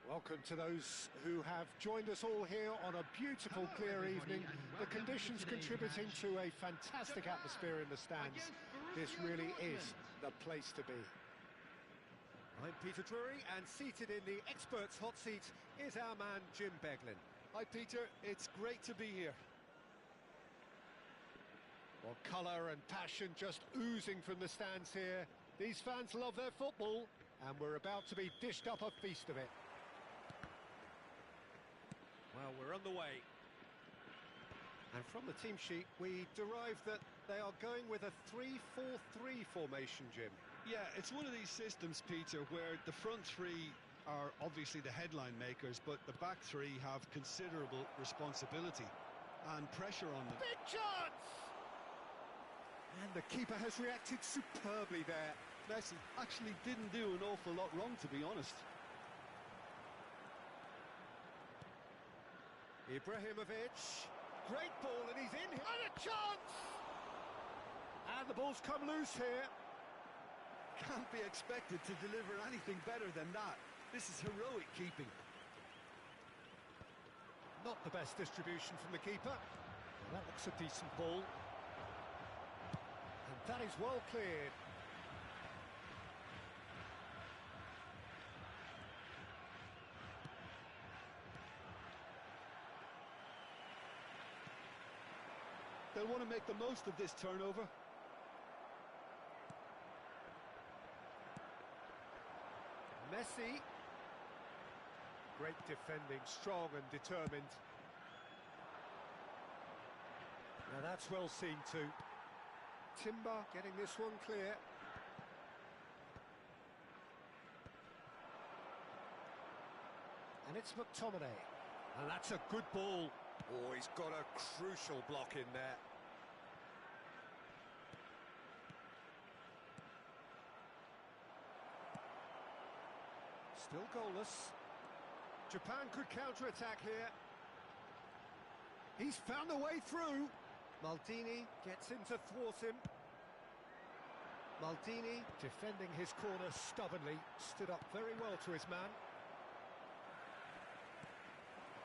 Welcome to those who have joined us all here on a beautiful, clear evening. The conditions contributing to a fantastic atmosphere in the stands. This really is the place to be. I'm Peter Drury, and seated in the experts' hot seat is our man Jim Beglin. Hi Peter, it's great to be here. Well, colour and passion just oozing from the stands here. These fans love their football, and we're about to be dished up a feast of it. Well, we're on the way. And from the team sheet, we derive that they are going with a 3-4-3 formation, Jim. Yeah, it's one of these systems, Peter, where the front three are obviously the headline makers, but the back three have considerable responsibility and pressure on them. Big chance! And the keeper has reacted superbly there. Messi actually didn't do an awful lot wrong, to be honest. Ibrahimovic, great ball, and he's in here, and a chance! And the ball's come loose here. Can't be expected to deliver anything better than that. This is heroic keeping. Not the best distribution from the keeper. Well, that looks a decent ball. And that is well cleared. They'll want to make the most of this turnover. Messi. Great defending, strong and determined. Now that's well seen too. Timber getting this one clear. And it's McTominay. And that's a good ball. Oh, he's got a crucial block in there. Still goalless. Japan could counter-attack here. He's found a way through. Maldini gets in to thwart him. Maldini, defending his corner stubbornly, stood up very well to his man.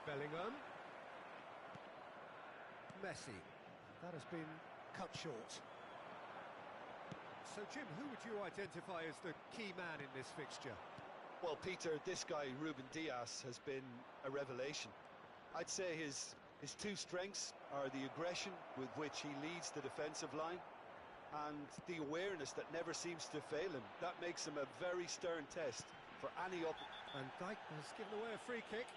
Bellingham. Messi. That has been cut short. So, Jim, who would you identify as the key man in this fixture? Well, Peter, this guy, Ruben Dias, has been a revelation. I'd say his two strengths are the aggression with which he leads the defensive line and the awareness that never seems to fail him. That makes him a very stern test for any opponent. And Dijk has given away a free kick.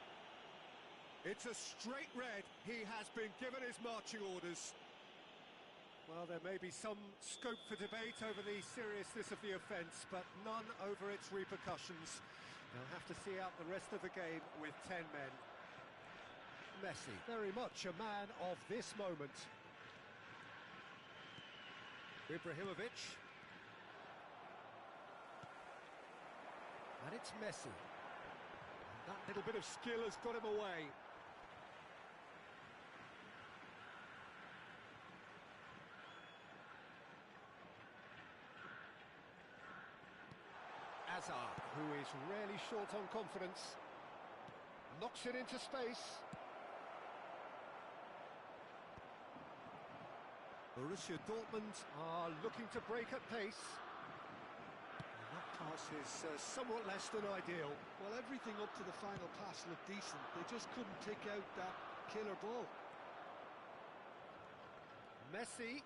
It's a straight red. He has been given his marching orders. Well, there may be some scope for debate over the seriousness of the offence, but none over its repercussions. They'll have to see out the rest of the game with 10 men. Messi, very much a man of this moment. Ibrahimovic. And it's Messi. And that little bit of skill has got him away. Hazard, who is rarely short on confidence, knocks it into space. Borussia Dortmund are looking to break at pace. And that pass is somewhat less than ideal. Well, everything up to the final pass looked decent. They just couldn't take out that killer ball. Messi.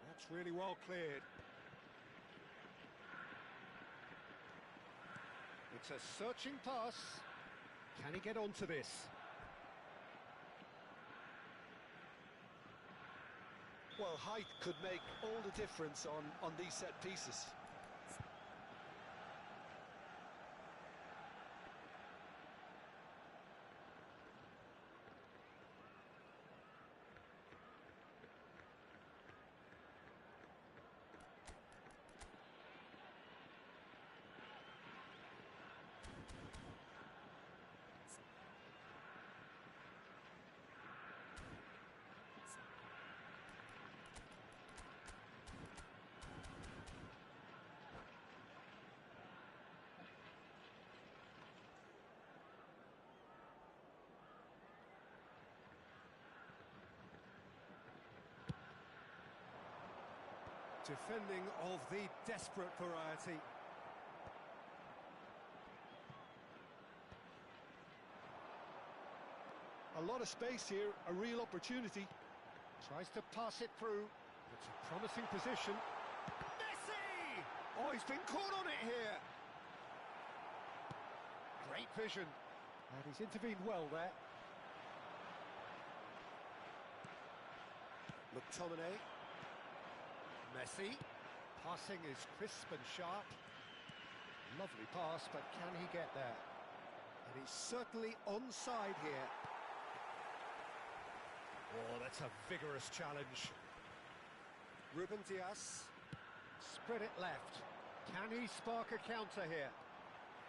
That's really well cleared. It's a searching pass. Can he get onto this? Well, height could make all the difference on these set pieces. Defending of the desperate variety. A lot of space here, a real opportunity. Tries to pass it through. It's a promising position. Messi! Oh, he's been caught on it here. Great vision. And he's intervened well there. McTominay. Messi. Passing is crisp and sharp. Lovely pass, but can he get there? And he's certainly onside here. Oh, that's a vigorous challenge. Ruben Dias. Spread it left. Can he spark a counter here?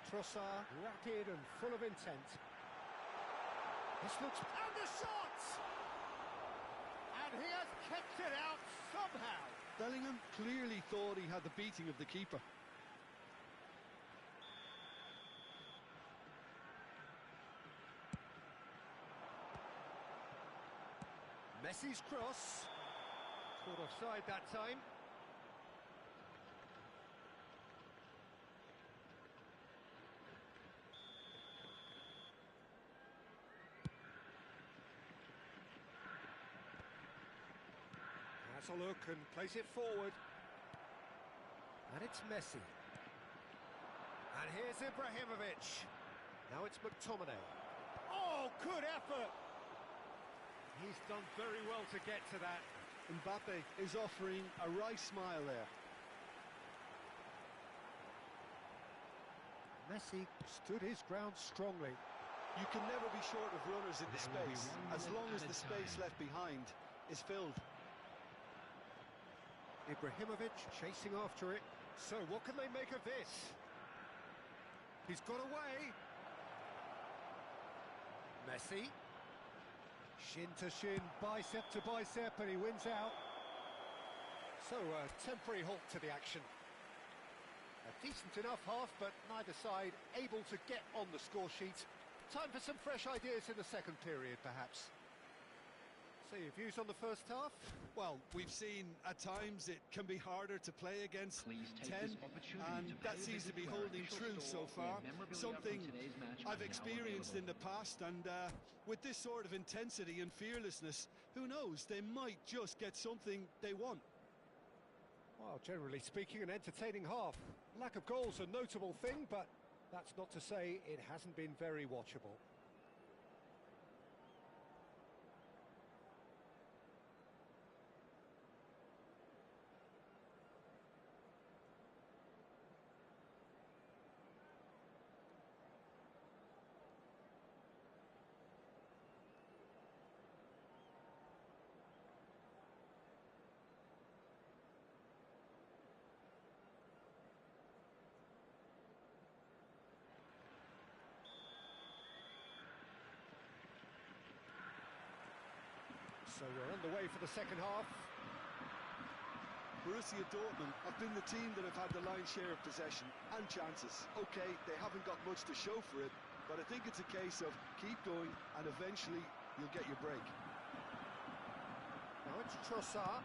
Trossard, rapid and full of intent. This looks... And the shot! And he has kept it out somehow. Bellingham clearly thought he had the beating of the keeper. Messi's cross. Caught offside that time. Has a look and plays it forward. And it's Messi. And here's Ibrahimovic. Now it's McTominay. Oh, good effort! He's done very well to get to that. Mbappe is offering a wry smile there. Messi stood his ground strongly. You can never be short of runners in the space, as long as the space left behind is filled. Ibrahimovic chasing after it. So what can they make of this? He's got away. Messi. Shin to shin, bicep to bicep, and he wins out. So a temporary halt to the action. A decent enough half, but neither side able to get on the score sheet. Time for some fresh ideas in the second period, perhaps. So your views on the first half? Well, we've seen at times it can be harder to play against 10, and that seems to be holding true so far. Something I've experienced in the past, and with this sort of intensity and fearlessness, who knows, they might just get something they want. Well, generally speaking, an entertaining half. Lack of goals a notable thing, but that's not to say it hasn't been very watchable. So we're underway for the second half. Borussia Dortmund have been the team that have had the lion's share of possession and chances. OK, they haven't got much to show for it, but I think it's a case of keep going and eventually you'll get your break. Now it's Trossard.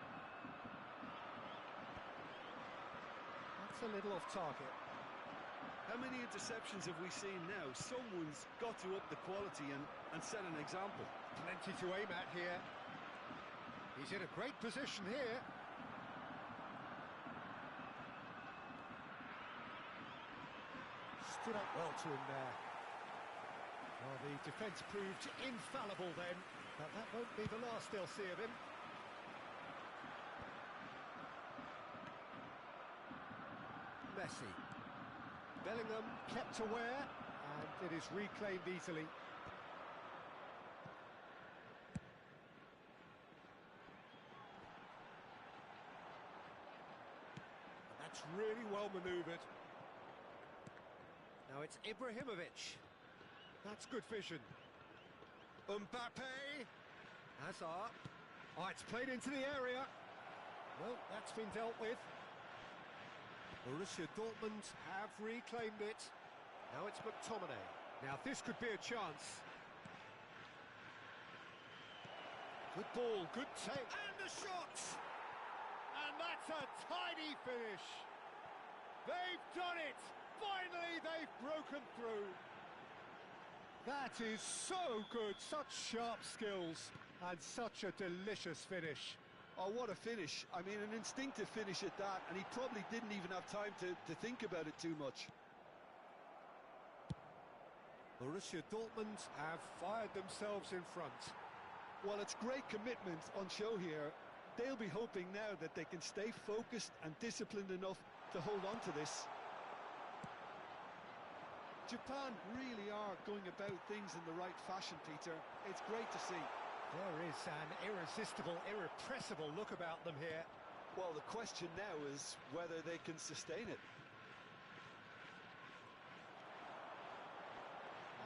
That's a little off target. How many interceptions have we seen now? Someone's got to up the quality and set an example. Plenty to aim at here. He's in a great position here. Stood up well to him there. Well, the defence proved infallible then, but that won't be the last they'll see of him. Messi. Bellingham kept aware, and it is reclaimed easily. And that's really well manoeuvred. Now it's Ibrahimovic. That's good vision. Mbappe. Hazard. Oh, it's played into the area. Well, that's been dealt with. Borussia Dortmund have reclaimed it. Now it's McTominay. Now this could be a chance. Good ball, good take. And the shot! And And that's a tidy finish. They've done it. Finally, they've broken through. That is so good. Such sharp skills and such a delicious finish. Oh, what a finish. I mean, an instinctive finish at that, and he probably didn't even have time to think about it too much. Borussia Dortmund have fired themselves in front. Well, it's great commitment on show here. They'll be hoping now that they can stay focused and disciplined enough to hold on to this. Japan really are going about things in the right fashion, Peter. It's great to see. There is an irresistible, irrepressible look about them here. Well, the question now is whether they can sustain it.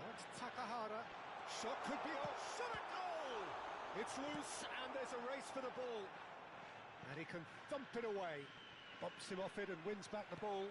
That's Takahara. Shot could be off. Shot at goal! It's loose and there's a race for the ball. And he can thump it away. Bumps him off it and wins back the ball.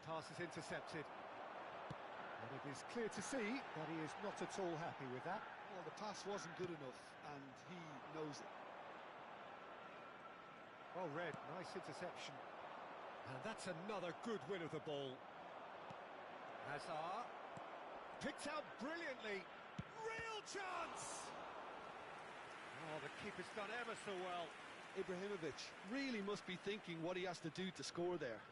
Pass is intercepted, and it is clear to see that he is not at all happy with that. Well, the pass wasn't good enough, and he knows it. Well read, nice interception. And that's another good win of the ball. Hazard picked out brilliantly. Real chance! Oh, the keeper's done ever so well. Ibrahimovic really must be thinking what he has to do to score there.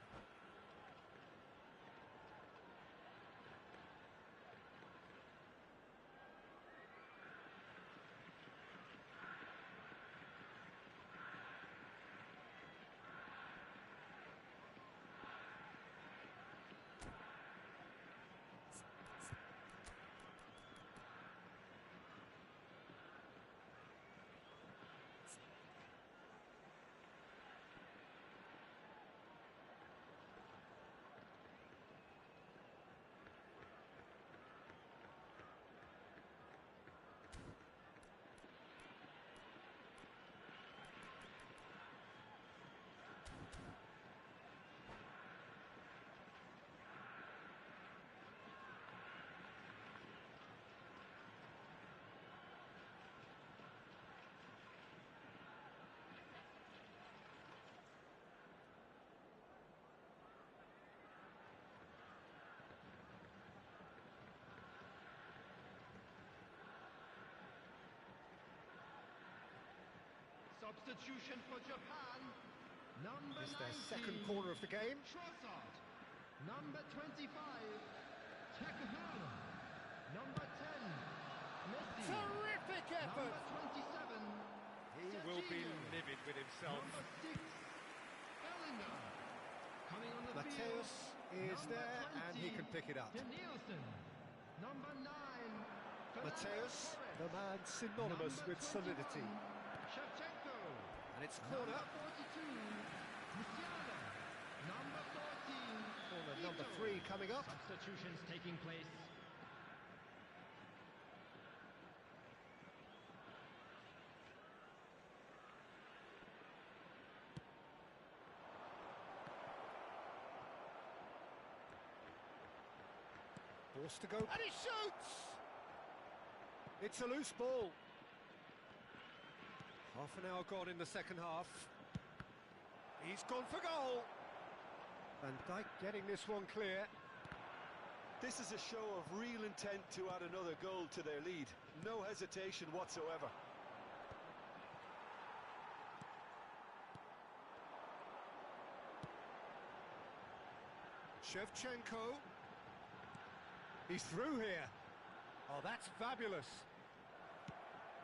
Substitution for Japan. Number It's 19, their second corner of the game. Trossard. Number 25, Takahara. Number 10, Messi. Terrific effort! Number 27, He will be Jorginho. livid with himself. Number 6, Bellingham. Coming on the Mateus field. is Number there 20, and he can pick it up. Danielson. Number 9, Mateus, Torres. the man synonymous Number with solidity. 21, Shevchenko. And it's corner. Number 42, Musiala. Number 14, Corner number Ito. 3 coming up. Substitutions taking place. Forced to go. And he shoots! It's a loose ball. Half an hour gone in the second half. He's gone for goal. Van Dijk getting this one clear. This is a show of real intent to add another goal to their lead. No hesitation whatsoever. Shevchenko. He's through here. Oh, that's fabulous.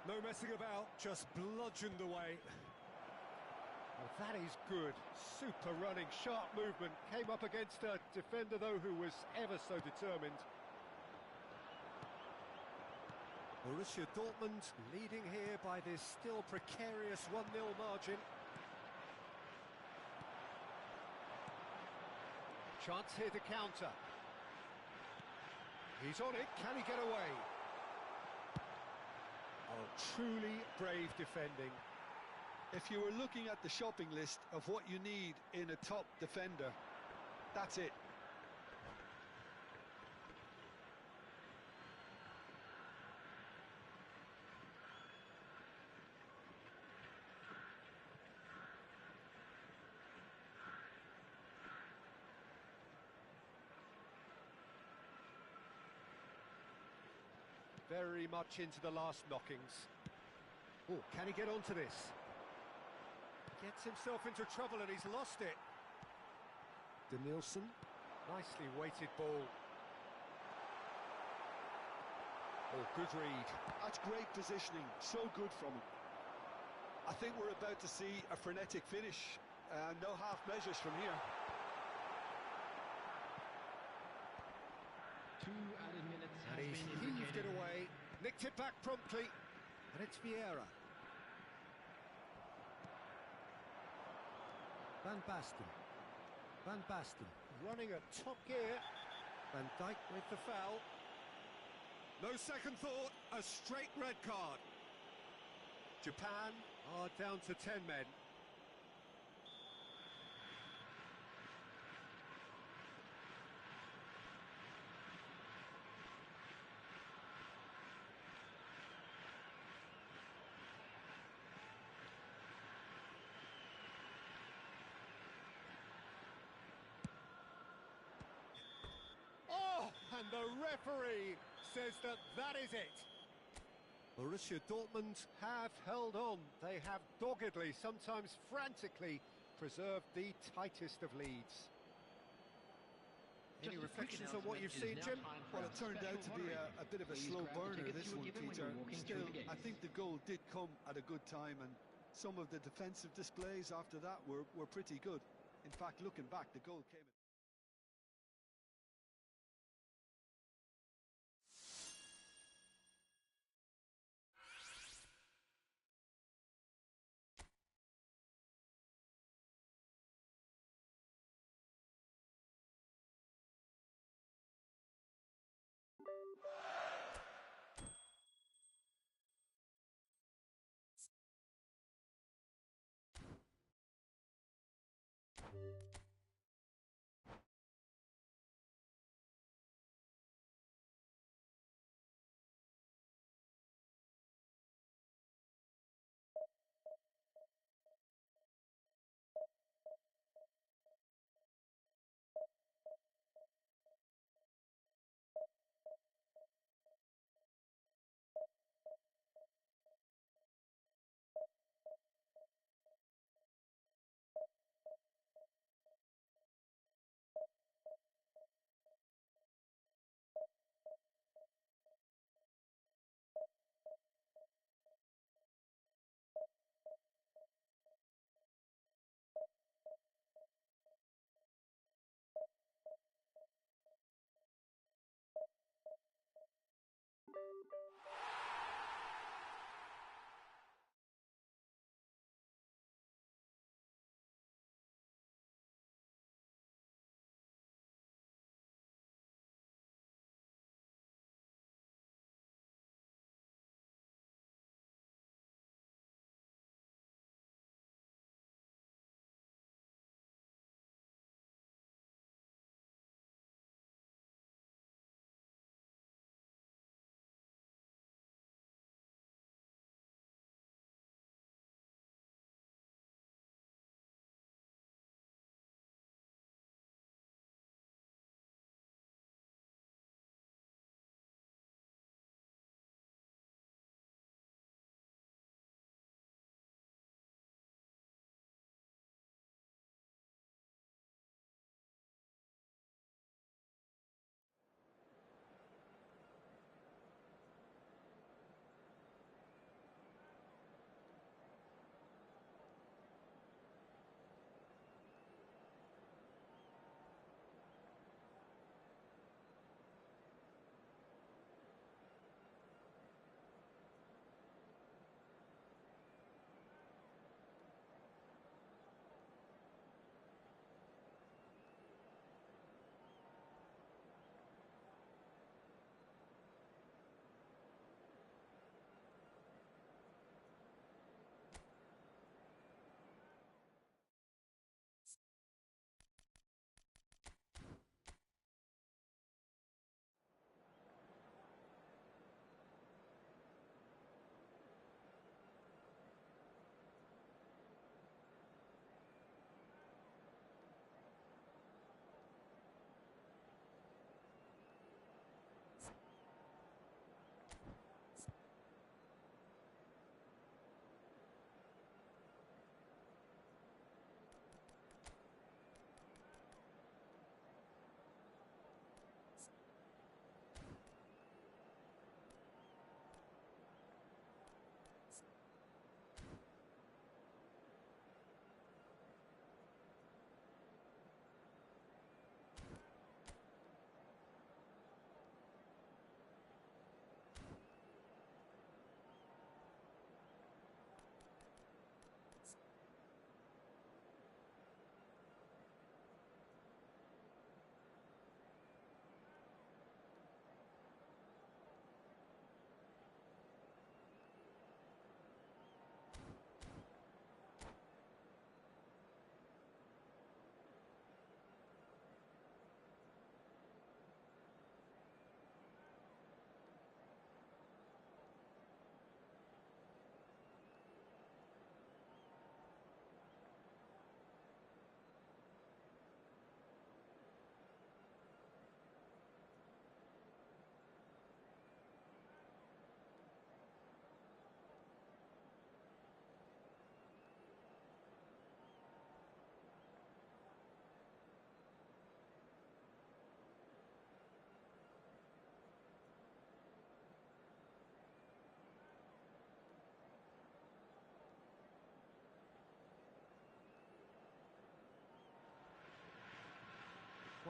No messing about, just bludgeoned away. Oh, that is good. Super running, sharp movement. Came up against a defender, though, who was ever so determined. Borussia Dortmund leading here by this still precarious 1-0 margin. Chance here to counter. He's on it, can he get away? Oh, truly brave defending. If you were looking at the shopping list of what you need in a top defender, That's it. Very much into the last knockings. Oh, can he get onto this? Gets himself into trouble and he's lost it. Denilson, nicely weighted ball. Oh, good read. That's great positioning, so good from him. I think we're about to see a frenetic finish. No half measures from here. 2 added minutes And has he's been heaved it indicated. away. Nicked it back promptly. And it's Vieira. Van Basten. Van Basten running at top gear. Van Dijk with the foul. No second thought, a straight red card. Japan are down to 10 men. Oh, and the referee says that is it. Borussia Dortmund have held on. They have doggedly, sometimes frantically, preserved the tightest of leads. Any Just a quick reflections on what announcement, you've it seen, is Jim? now time for Well, our it turned out to special be lottery. a bit of a Please slow grab the burner, tickets this you were one, given when you Peter. were walking through Still, the gates. I think the goal did come at a good time, and some of the defensive displays after that were pretty good. In fact, looking back, the goal came at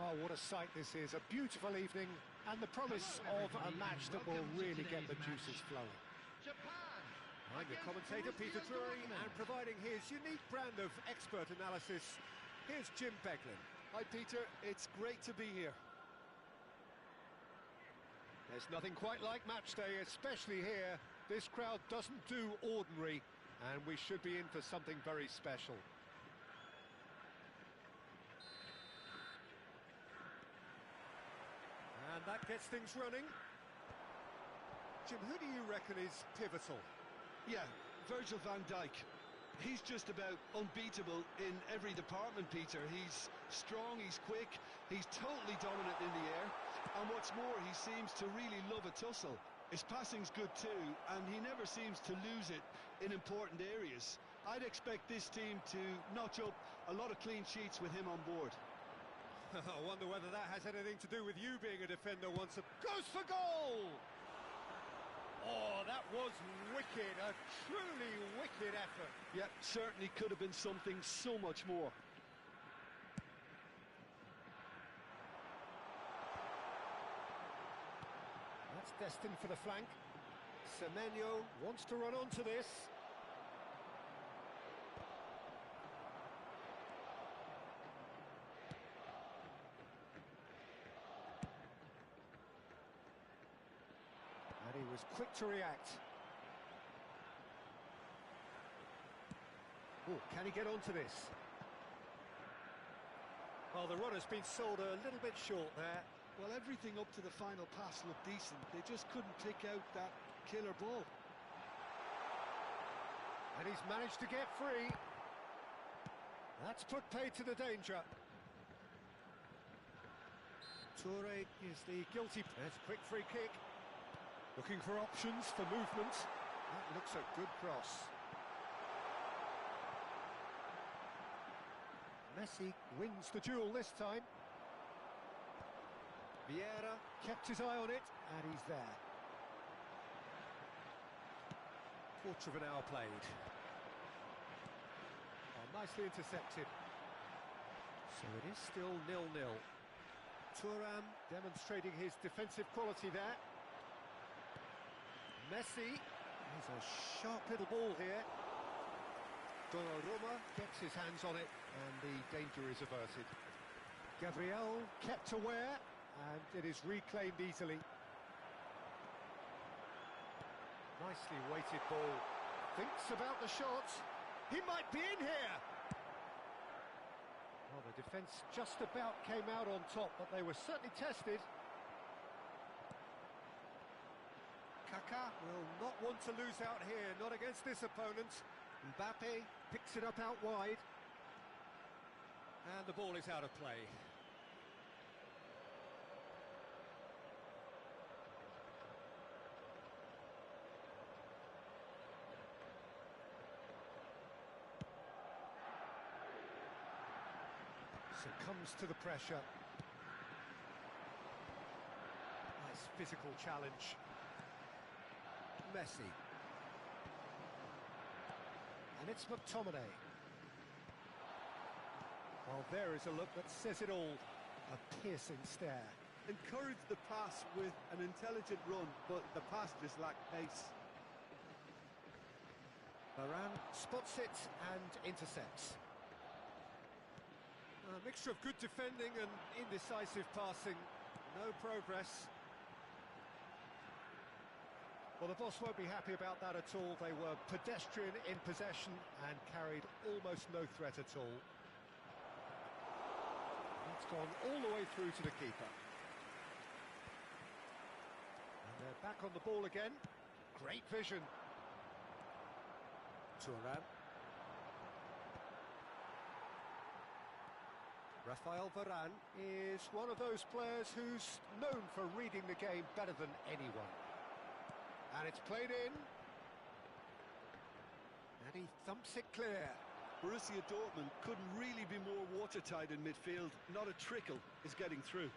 Oh, what a sight this is. A beautiful evening and the promise of a match that will really get the juices flowing. Japan. I'm your commentator, Peter Drury, and providing his unique brand of expert analysis, here's Jim Beglin. Hi Peter, it's great to be here. There's nothing quite like match day, especially here. This crowd doesn't do ordinary, and we should be in for something very special. And that gets things running. Jim, who do you reckon is pivotal? Yeah, Virgil van Dijk. He's just about unbeatable in every department, Peter. He's strong, he's quick, he's totally dominant in the air. And what's more, he seems to really love a tussle. His passing's good too, and he never seems to lose it in important areas. I'd expect this team to notch up a lot of clean sheets with him on board. I wonder whether that has anything to do with you being a defender once. Goes for goal! Oh, that was wicked, a truly wicked effort. Yeah, certainly could have been something so much more. That's destined for the flank. Semenyo wants to run onto this. And he was quick to react. Oh, can he get onto this? Well, the run has been sold a little bit short there. Well, everything up to the final pass looked decent. They just couldn't pick out that killer ball. And he's managed to get free. That's put paid to the danger. Toure is the guilty. That's a quick free kick. Looking for options for movement. That looks a good cross. Messi wins the duel this time. Vieira kept his eye on it, and he's there. Quarter of an hour played. Oh, nicely intercepted. So it is still 0-0. Thuram demonstrating his defensive quality there. Messi has a sharp little ball here. Donnarumma gets his hands on it, and the danger is averted. Gabriel kept aware, and it is reclaimed easily. Nicely weighted ball. Thinks about the shot. He might be in here. Well, the defence just about came out on top, but they were certainly tested. Kaká will not want to lose out here, not against this opponent. Mbappe picks it up out wide. And the ball is out of play. Succumbs to the pressure. Nice physical challenge. Messi. And it's McTominay. Well, there is a look that says it all. A piercing stare. Encouraged the pass with an intelligent run, but the pass just lacked pace. Varane spots it and intercepts. A mixture of good defending and indecisive passing. No progress. Well, the boss won't be happy about that at all. They were pedestrian in possession and carried almost no threat at all. It's gone all the way through to the keeper. And they're back on the ball again. Great vision. Thuram. Rafael Varane is one of those players who's known for reading the game better than anyone. And it's played in. And he thumps it clear. Borussia Dortmund couldn't really be more watertight in midfield. Not a trickle is getting through.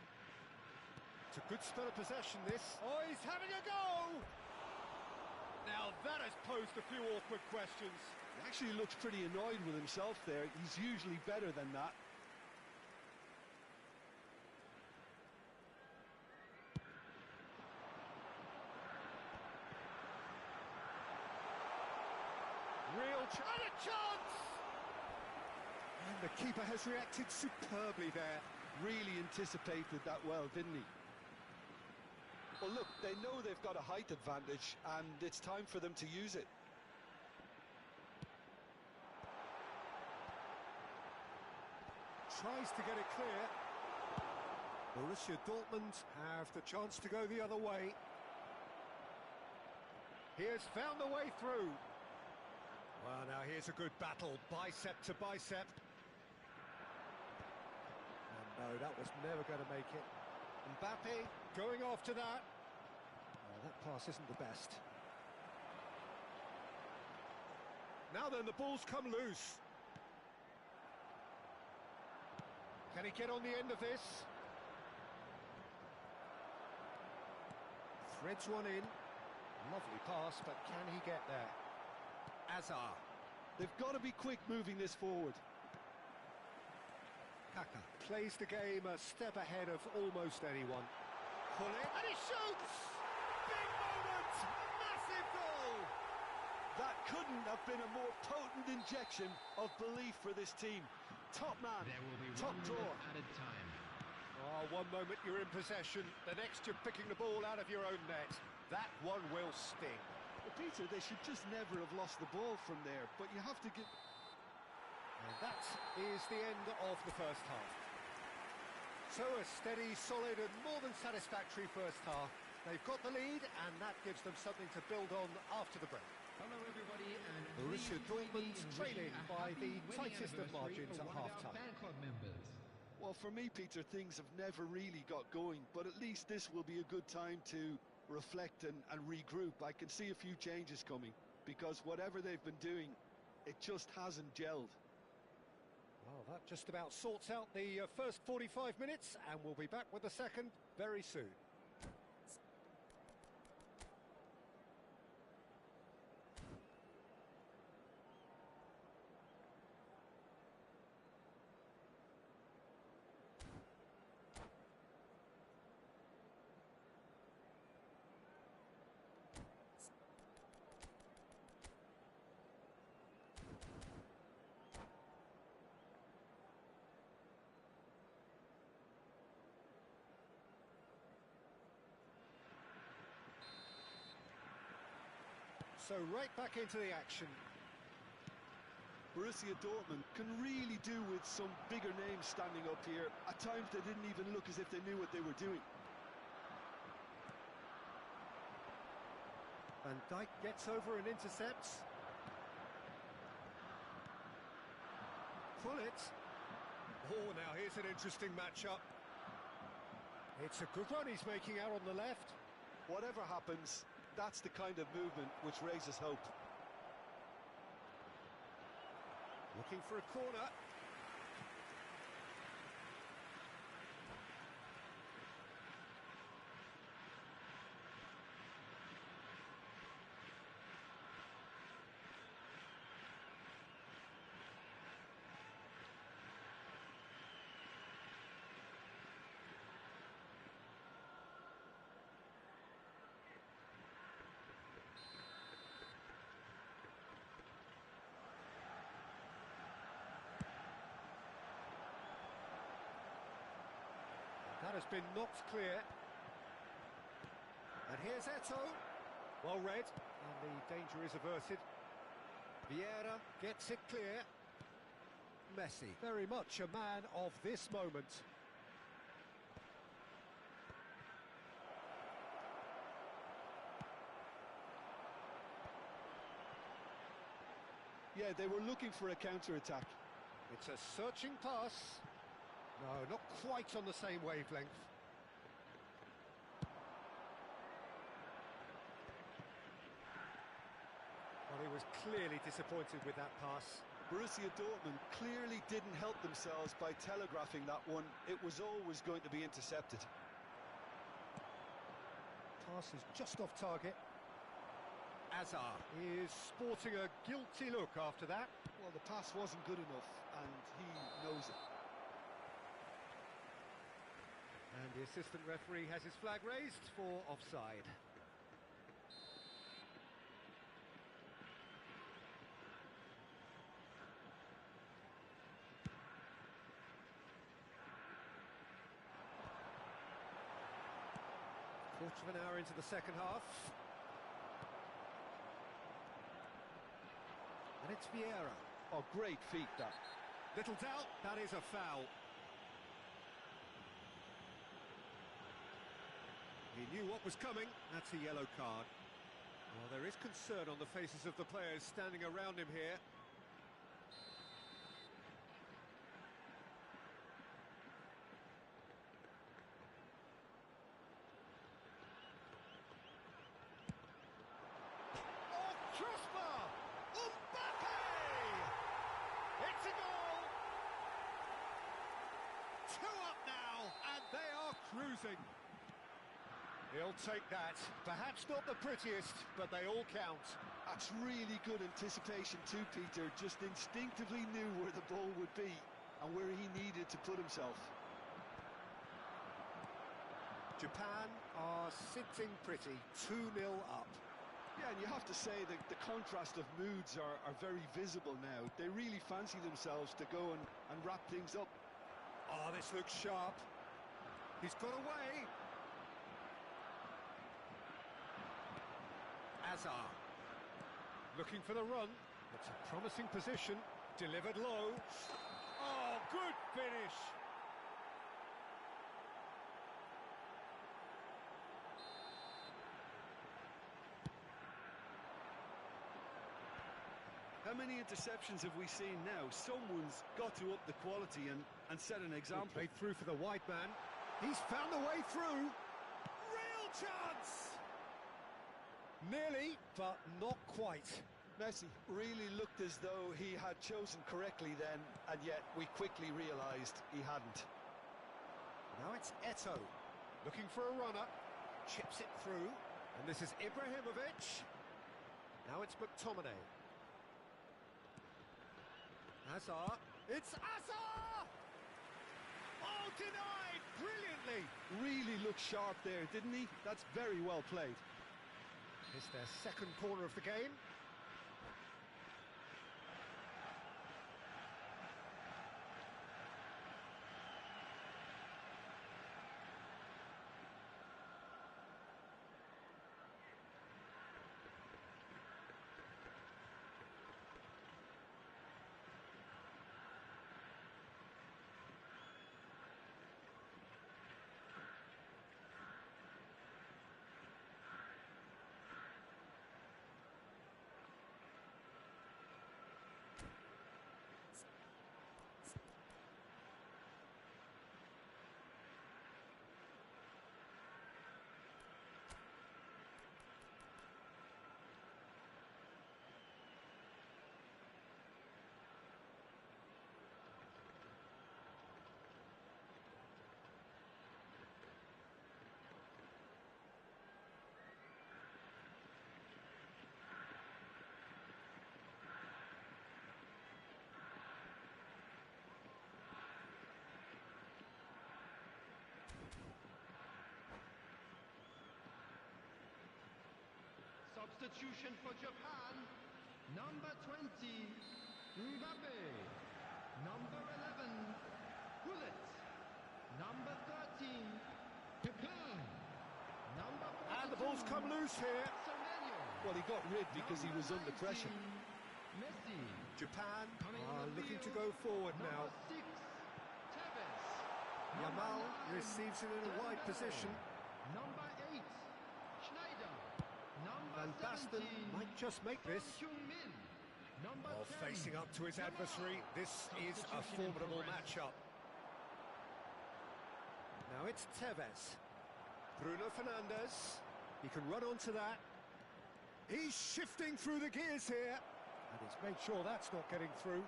It's a good spell of possession, this. Oh, he's having a go! Now that has posed a few awkward questions. He actually looks pretty annoyed with himself there. He's usually better than that. And a chance! And the keeper has reacted superbly there. Really anticipated that well, didn't he? Well, look, they know they've got a height advantage, and it's time for them to use it. Tries to get it clear. Borussia Dortmund have the chance to go the other way. He has found the way through. Well, now here's a good battle, bicep to bicep. And no, that was never going to make it. Mbappe going after that. Oh, that pass isn't the best. Now then, the ball's come loose. Can he get on the end of this? Threads one in. Lovely pass, but can he get there? Azar. They've got to be quick moving this forward. Kaka plays the game a step ahead of almost anyone. Pull it, and he shoots! Big moment! Massive goal! That couldn't have been a more potent injection of belief for this team. Top man, There will be top 1 drawer. minute added time. Oh, one moment you're in possession, the next you're picking the ball out of your own net. That one will sting. Well, Peter, they should just never have lost the ball from there, but you have to give... And that is the end of the first half. So a steady, solid and more than satisfactory first half. They've got the lead and that gives them something to build on after the break. Hello, everybody, and Borussia please join me Dortmund in trailing wishing a by happy the wedding tightest of anniversary margins for at one of our half-time. fan club members. Well, for me, Peter, things have never really got going, but at least this will be a good time to reflect and regroup. I can see a few changes coming, because whatever they've been doing, it just hasn't gelled. Well, that just about sorts out the first 45 minutes, and we'll be back with the second very soon. So right back into the action. Borussia Dortmund can really do with some bigger names standing up here. At times they didn't even look as if they knew what they were doing. Van Dijk gets over and intercepts. Pull it. Oh, now here's an interesting matchup. It's a good run he's making out on the left. Whatever happens, that's the kind of movement which raises hope. Looking for a corner. That has been knocked clear. And here's Eto'o. Well read, and the danger is averted. Vieira gets it clear. Messi, very much a man of this moment. Yeah, they were looking for a counter-attack. It's a searching pass. No, not quite on the same wavelength. Well, he was clearly disappointed with that pass. Borussia Dortmund clearly didn't help themselves by telegraphing that one. It was always going to be intercepted. Pass is just off target. Azar is sporting a guilty look after that. Well, the pass wasn't good enough, and he knows it. And the assistant referee has his flag raised for offside. Quarter of an hour into the second half. And it's Vieira. Oh, great feat, that. Little doubt, that is a foul. He knew what was coming. That's a yellow card. Well, there is concern on the faces of the players standing around him here. Oh, crossbar! Mbappe! It's a goal! 2 up now, and they are cruising. He'll take that. Perhaps not the prettiest, but they all count. That's really good anticipation too, Peter. Just instinctively knew where the ball would be and where he needed to put himself. Japan are sitting pretty, 2-0 up. Yeah, and you have to say that the contrast of moods are very visible now. They really fancy themselves to go and wrap things up. Oh, this looks sharp. He's got away. Hazard. Looking for the run. It's a promising position. Delivered low. Oh, good finish. How many interceptions have we seen now? Someone's got to up the quality and set an example. Played through for the wide man. He's found a way through. Real chance! Nearly, but not quite. Messi really looked as though he had chosen correctly then, and yet we quickly realised he hadn't. Now it's Eto'o, looking for a runner, chips it through, and this is Ibrahimovic. Now it's McTominay. Hazard, it's Hazard! Oh, denied, brilliantly! Really looked sharp there, didn't he? That's very well played. It's their second corner of the game. Substitution for Japan. Number 20, Mbappe. Number 11, Bullet. Number 13, Japan. Number 42, And the ball's come loose here. Semenyo. Well, he got rid because he Number was under 19, pressure. Messi. Japan Coming on are the looking to field, go forward now. Number 6, Tevez. Yamal Number 9, receives it in a wide Dembele. position. Number 8, Schneider. Number Van Basten 17, might just make this. Son Heung-min. Number Oh, 10, facing up to his adversary, this is a Substitution in formidable progress. matchup. Now it's Tevez. Bruno Fernandes. He can run onto that. He's shifting through the gears here. And he's made sure that's not getting through.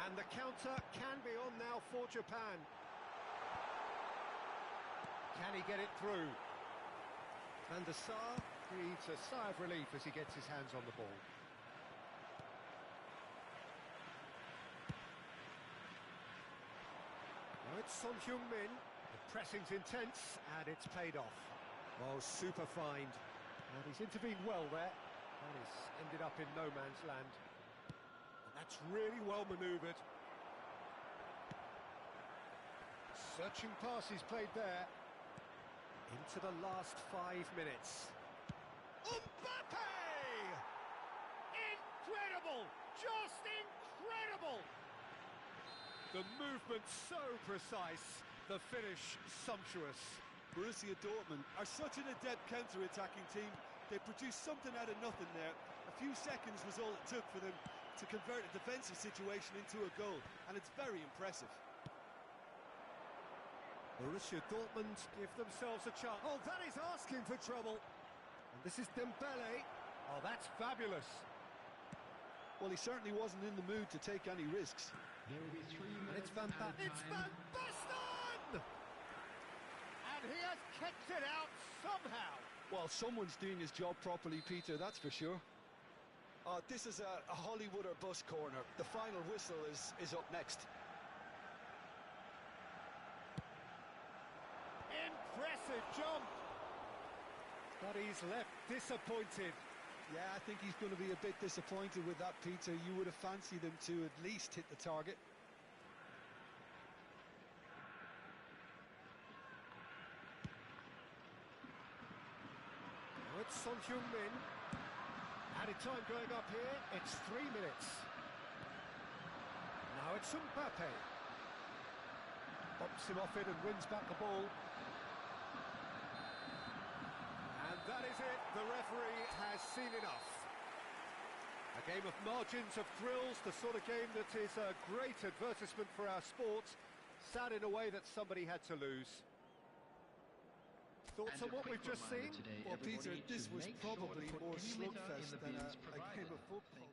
And the counter can be on now for Japan. Can he get it through? And the Sar breathes a sigh of relief as he gets his hands on the ball. Now it's Son Heung-min. The pressing's intense, and it's paid off. Oh, super find. And he's intervened well there. And he's ended up in no man's land. And that's really well manoeuvred. Searching pass he's played there. Into the last 5 minutes. Mbappe! Incredible! Just incredible! The movement so precise, the finish sumptuous. Borussia Dortmund are such an adept counter-attacking team. They produced something out of nothing there. A few seconds was all it took for them to convert a defensive situation into a goal, and it's very impressive. Borussia Dortmund give themselves a chance. Oh, that is asking for trouble. And this is Dembele. Oh, that's fabulous. Well, he certainly wasn't in the mood to take any risks. There will be 3 And minutes it's Van added Basten. It's time. Van Basten! And he has kicked it out somehow. Well, someone's doing his job properly, Peter, that's for sure. This is a Hollywood or bust corner. The final whistle is up next. Impressive jump. But he's left disappointed. Yeah, I think he's going to be a bit disappointed with that, Peter. You would have fancied him to at least hit the target. Now it's Son Heung-min. Added time going up here. It's 3 minutes. Now it's Mbappe. Bumps him off it and wins back the ball. And that is it. The referee has seen enough. A game of margins, of thrills, the sort of game that is a great advertisement for our sport. Sad in a way that somebody had to lose. Thoughts on what we've just seen? Well, Peter, this was probably more slugfest than a game of football.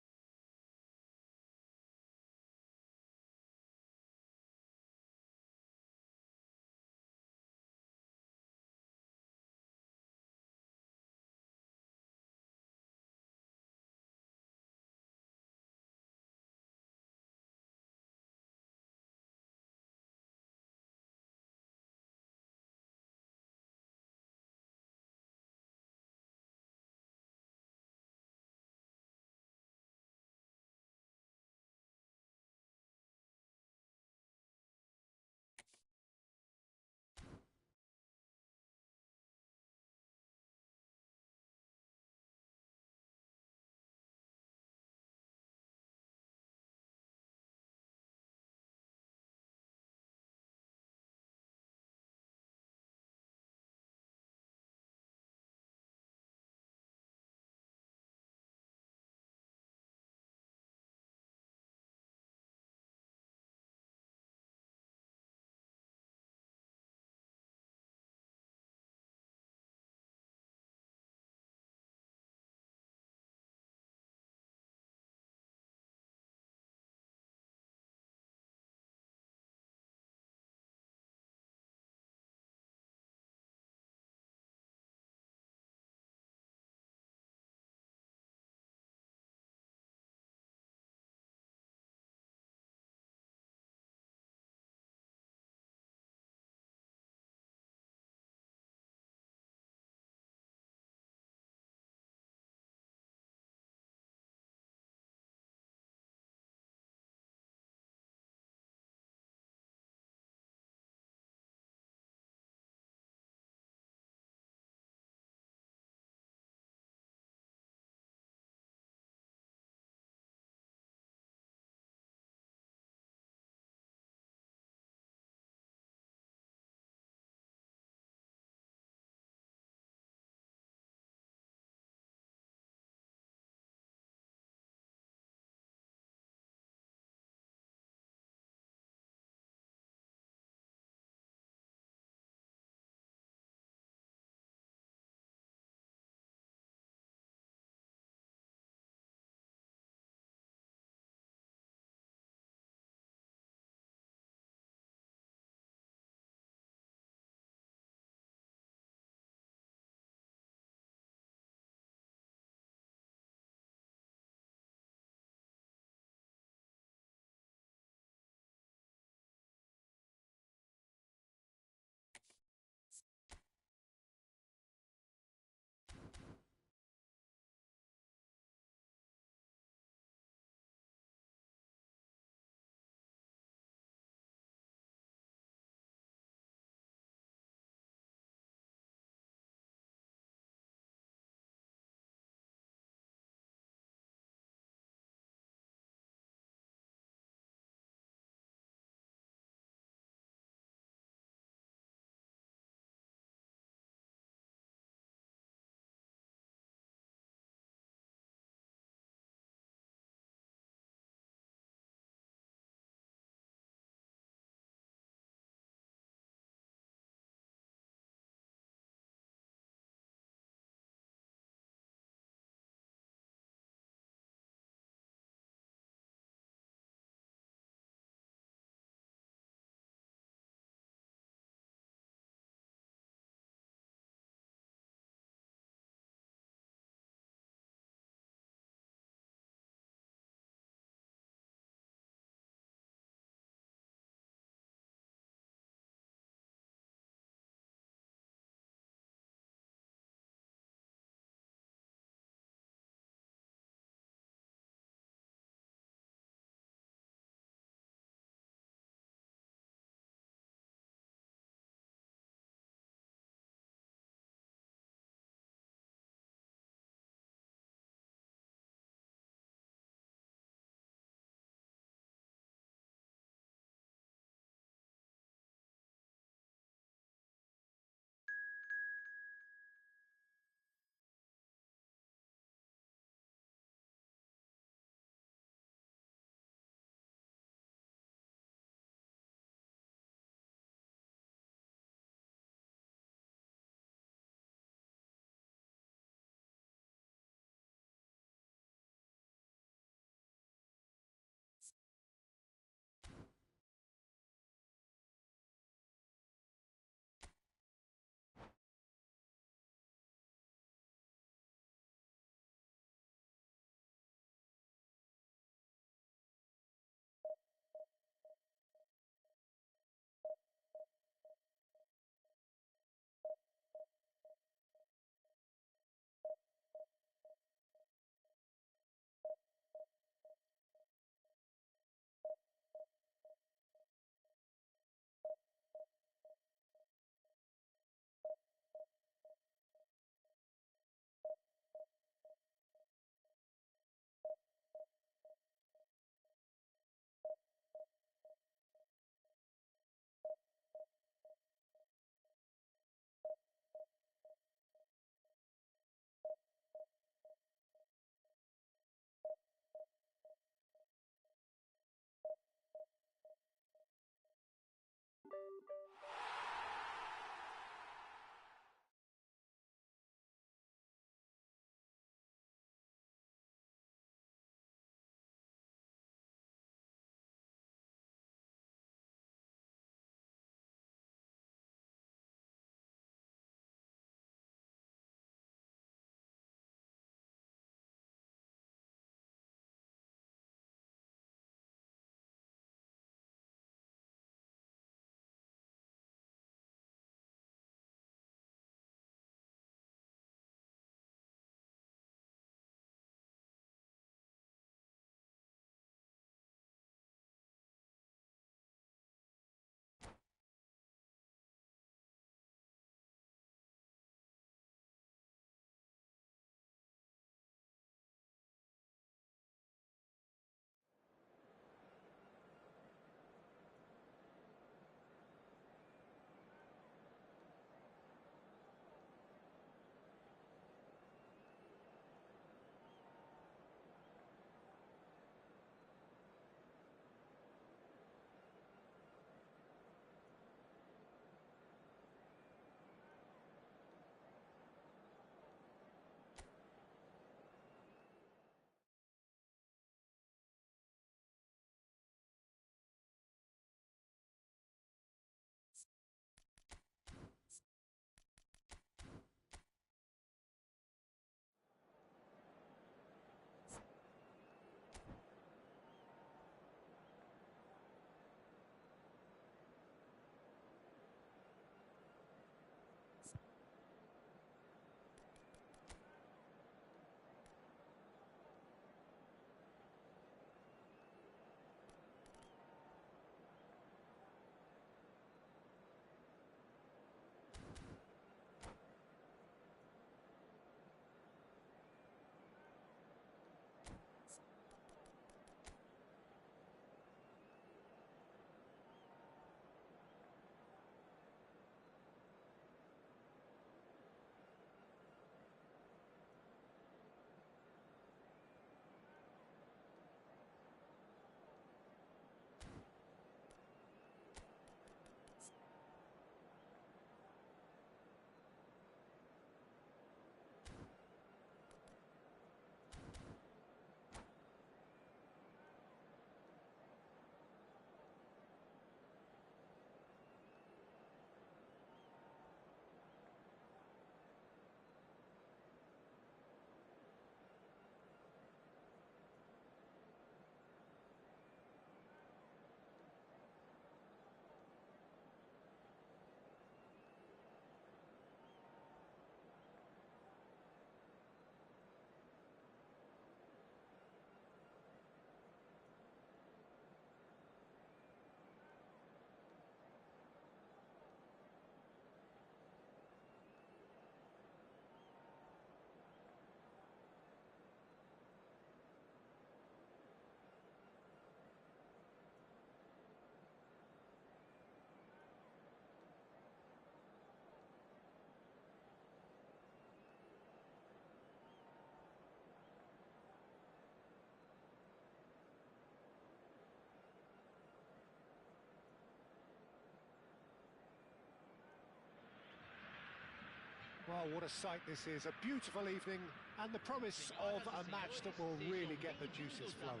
Oh, what a sight this is. A beautiful evening and the promise of a match that will really get the juices flowing.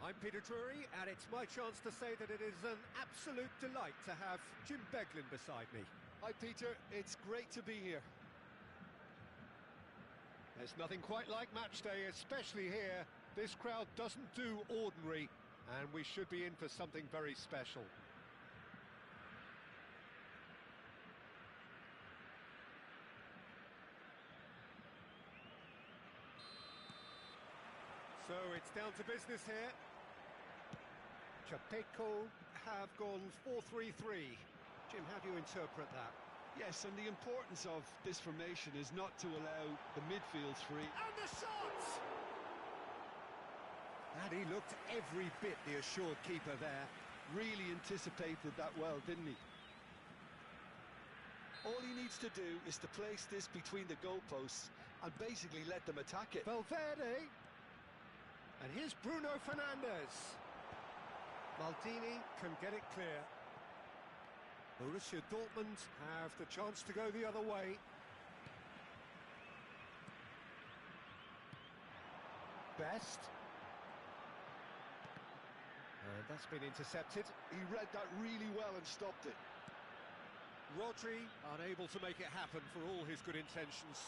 I'm Peter Drury, and it's my chance to say that it is an absolute delight to have Jim Beglin beside me. Hi, Peter. It's great to be here. There's nothing quite like match day, especially here. This crowd doesn't do ordinary, and we should be in for something very special. So it's down to business here. Chapeco have gone 4-3-3. Jim, how do you interpret that? Yes, and the importance of this formation is not to allow the midfield free. And the shot! And he looked every bit the assured keeper there. Really anticipated that well, didn't he? All he needs to do is to place this between the goalposts and basically let them attack it. Valverde. And here's Bruno Fernandes. Maldini can get it clear. Borussia Dortmund have the chance to go the other way. Best. And that's been intercepted. He read that really well and stopped it. Rodri unable to make it happen for all his good intentions.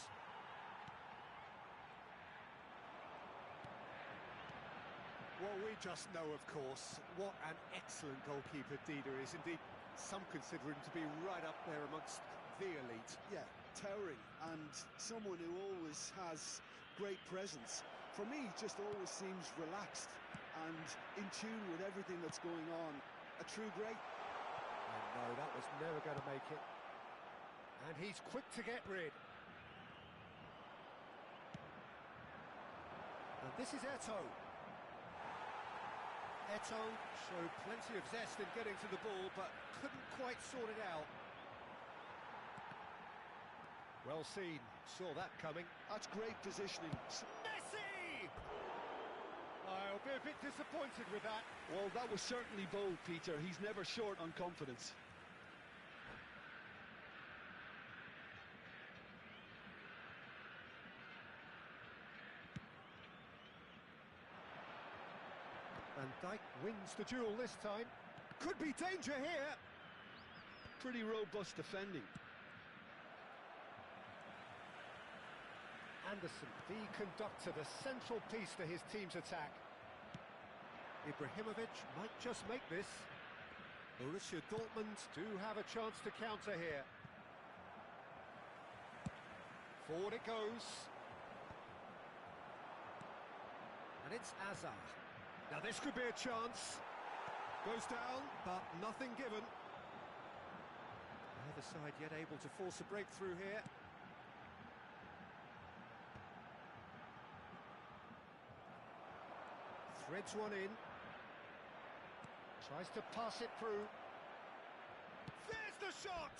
Well, we just know, of course, what an excellent goalkeeper Dida is. Indeed, some consider him to be right up there amongst the elite. Yeah, towering, and someone who always has great presence. For me, he just always seems relaxed and in tune with everything that's going on. A true great. Oh no, that was never going to make it. And he's quick to get rid. And this is Eto'o. Eto'o showed plenty of zest in getting to the ball, but couldn't quite sort it out. Well seen, saw that coming. That's great positioning. Messi! I'll be a bit disappointed with that. Well, that was certainly bold, Peter. He's never short on confidence. Van Dijk wins the duel this time. Could be danger here. Pretty robust defending. Anderson, the conductor, the central piece to his team's attack. Ibrahimovic might just make this. Borussia Dortmund do have a chance to counter here. Forward it goes. And it's Azar. Now this could be a chance. Goes down, but nothing given. Neither side yet able to force a breakthrough here. Threads one in. Tries to pass it through. There's the shot!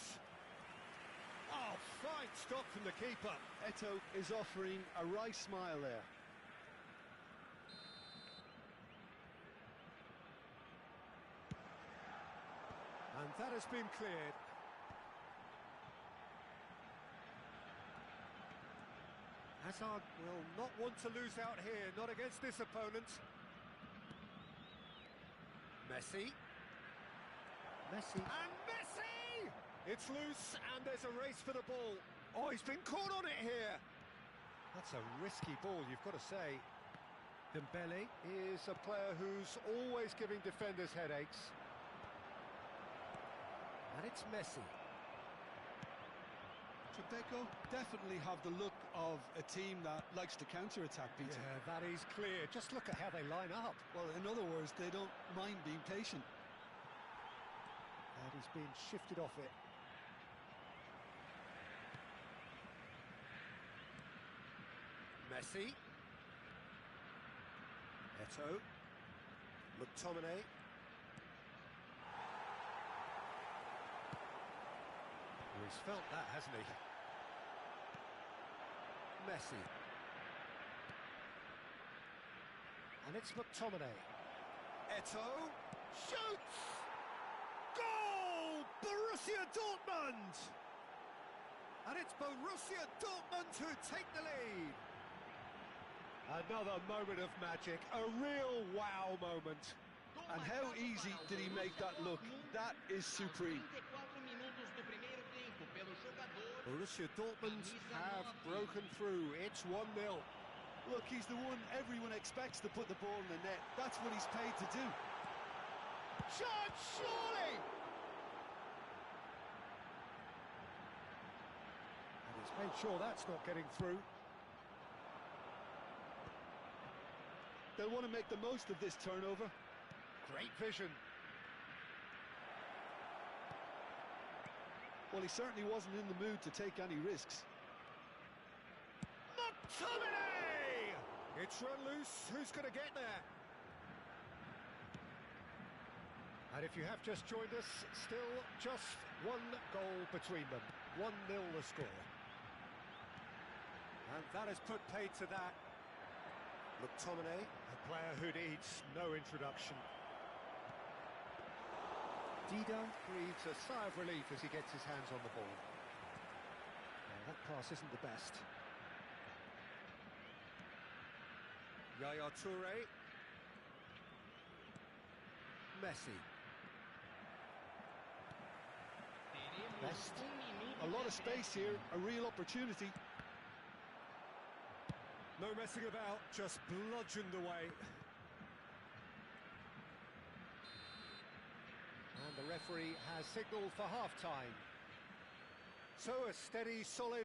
Oh, fine stop from the keeper. Eto'o is offering a wry smile there. And that has been cleared. Hazard will not want to lose out here, not against this opponent. Messi. Messi. And Messi! It's loose, and there's a race for the ball. Oh, he's been caught on it here. That's a risky ball, you've got to say. Dembele is a player who's always giving defenders headaches. And it's Messi. Chapeco definitely have the look of a team that likes to counter-attack, Peter. Yeah, that is clear. Just look at how they line up. Well, in other words, they don't mind being patient. And he's being shifted off it. Messi. Eto'o. McTominay. He's felt that, hasn't he? Messi. And it's McTominay. Eto'o shoots! Goal! Borussia Dortmund! And it's Borussia Dortmund who take the lead. Another moment of magic, a real wow moment. And how easy did he make that look? That is supreme. Borussia Dortmund have broken through. It's 1-0. Look, he's the one everyone expects to put the ball in the net. That's what he's paid to do. Shot, surely! And he's made sure that's not getting through. They'll want to make the most of this turnover. Great vision. Well, he certainly wasn't in the mood to take any risks. McTominay! It's run loose. Who's going to get there? And if you have just joined us, still just one goal between them. 1-0 the score. And that has put paid to that. McTominay, a player who needs no introduction. Dida breathes a sigh of relief as he gets his hands on the ball. That pass isn't the best. Yaya Toure. Messi. Best. A lot of space here, a real opportunity. No messing about, just bludgeoned away. And the referee has signalled for half-time. So a steady, solid